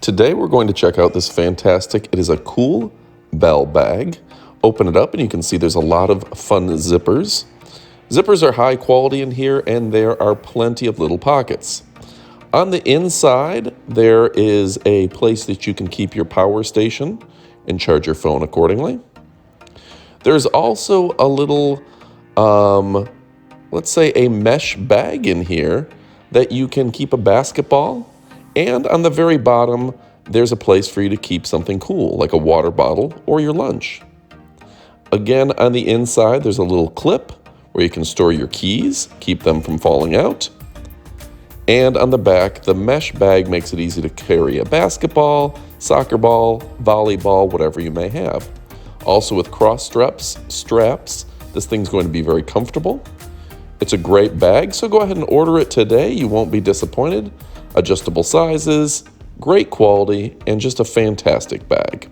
Today we're going to check out this fantastic, it is a CoolBELL bag. Open it up and you can see there's a lot of fun zippers. Zippers are high quality in here and there are plenty of little pockets. On the inside there is a place that you can keep your power station and charge your phone accordingly. There's also a little, let's say a mesh bag in here that you can keep a basketball. And on the very bottom, there's a place for you to keep something cool, like a water bottle or your lunch. Again, on the inside, there's a little clip where you can store your keys, keep them from falling out. And on the back, the mesh bag makes it easy to carry a basketball, soccer ball, volleyball, whatever you may have. Also with cross straps, this thing's going to be very comfortable. It's a great bag, so go ahead and order it today. You won't be disappointed. Adjustable sizes, great quality, and just a fantastic bag.